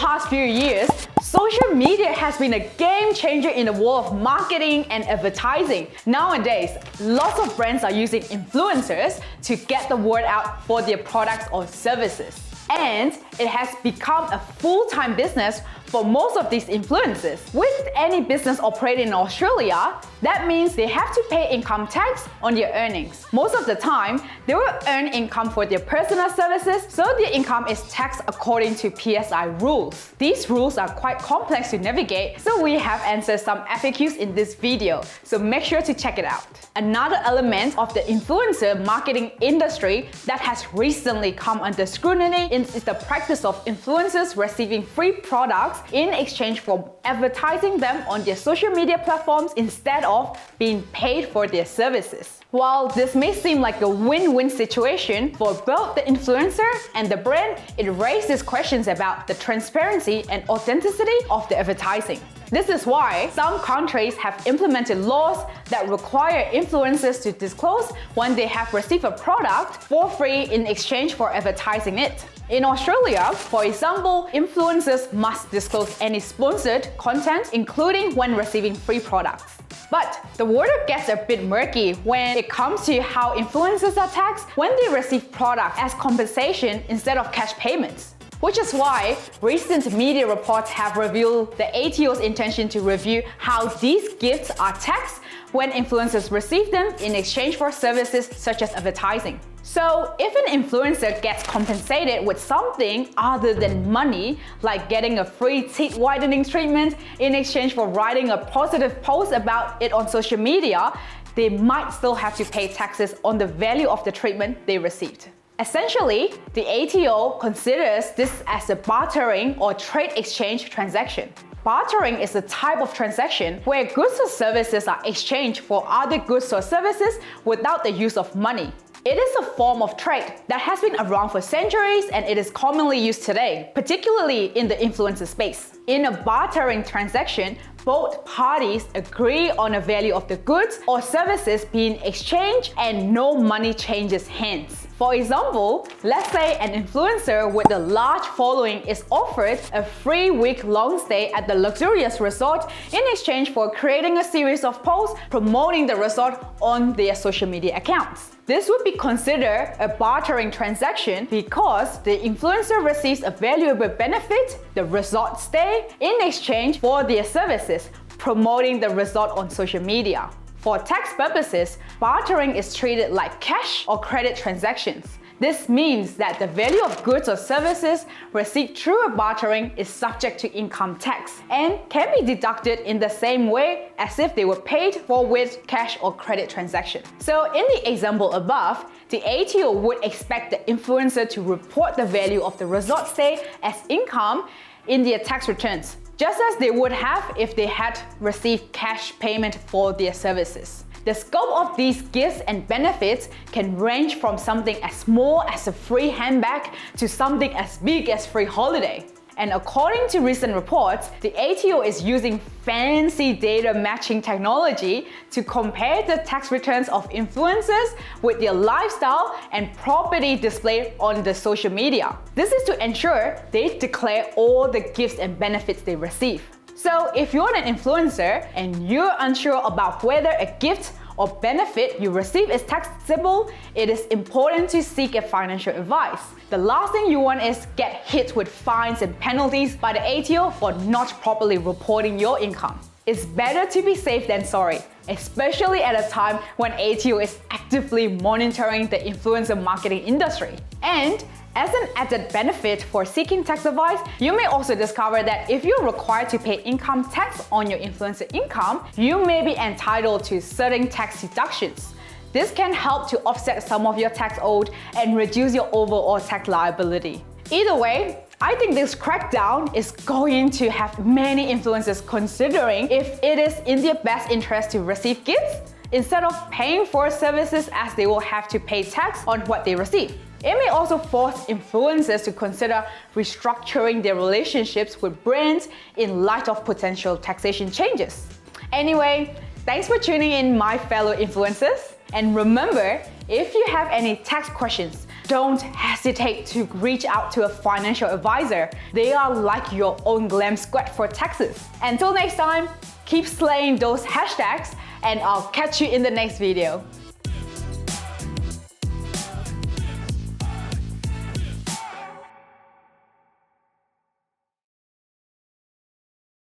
past few years, social media has been a game changer in the world of marketing and advertising. Nowadays, lots of brands are using influencers to get the word out for their products or services. And it has become a full-time business for most of these influencers. With any business operating in Australia, that means they have to pay income tax on their earnings. Most of the time, they will earn income for their personal services, so their income is taxed according to PSI rules. These rules are quite complex to navigate, so we have answered some FAQs in this video, so make sure to check it out. Another element of the influencer marketing industry that has recently come under scrutiny is the practice of influencers receiving free products in exchange for advertising them on their social media platforms instead of being paid for their services. While this may seem like a win-win situation for both the influencer and the brand, it raises questions about the transparency and authenticity of the advertising. This is why some countries have implemented laws that require influencers to disclose when they have received a product for free in exchange for advertising it. In Australia, for example, influencers must disclose any sponsored content, including when receiving free products. But the water gets a bit murky when it comes to how influencers are taxed when they receive products as compensation instead of cash payments. Which is why recent media reports have revealed the ATO's intention to review how these gifts are taxed when influencers receive them in exchange for services such as advertising. So if an influencer gets compensated with something other than money, like getting a free teeth whitening treatment in exchange for writing a positive post about it on social media, they might still have to pay taxes on the value of the treatment they received. Essentially, the ATO considers this as a bartering or trade exchange transaction. Bartering is a type of transaction where goods or services are exchanged for other goods or services without the use of money. It is a form of trade that has been around for centuries and it is commonly used today, particularly in the influencer space. In a bartering transaction, both parties agree on the value of the goods or services being exchanged and no money changes hands. For example, let's say an influencer with a large following is offered a free week-long stay at the luxurious resort in exchange for creating a series of posts promoting the resort on their social media accounts. This would be considered a bartering transaction because the influencer receives a valuable benefit, the resort stay, in exchange for their services, promoting the resort on social media. For tax purposes, bartering is treated like cash or credit transactions. This means that the value of goods or services received through a bartering is subject to income tax and can be deducted in the same way as if they were paid for with cash or credit transaction. So in the example above, the ATO would expect the influencer to report the value of the resort stay as income in their tax returns, just as they would have if they had received cash payment for their services. The scope of these gifts and benefits can range from something as small as a free handbag to something as big as free holiday. And according to recent reports, the ATO is using fancy data matching technology to compare the tax returns of influencers with their lifestyle and property displayed on the social media. This is to ensure they declare all the gifts and benefits they receive. So if you're an influencer and you're unsure about whether a gift or benefit you receive is taxable, it is important to seek a financial advice. The last thing you want is get hit with fines and penalties by the ATO for not properly reporting your income. It's better to be safe than sorry, especially at a time when ATO is actively monitoring the influencer marketing industry. And as an added benefit for seeking tax advice, you may also discover that if you're required to pay income tax on your influencer income, you may be entitled to certain tax deductions. This can help to offset some of your tax owed and reduce your overall tax liability. Either way, I think this crackdown is going to have many influencers considering if it is in their best interest to receive gifts instead of paying for services, as they will have to pay tax on what they receive. It may also force influencers to consider restructuring their relationships with brands in light of potential taxation changes. Anyway, thanks for tuning in, my fellow influencers. And remember, if you have any tax questions, don't hesitate to reach out to a financial advisor. They are like your own glam squad for taxes. Until next time, keep slaying those hashtags, and I'll catch you in the next video.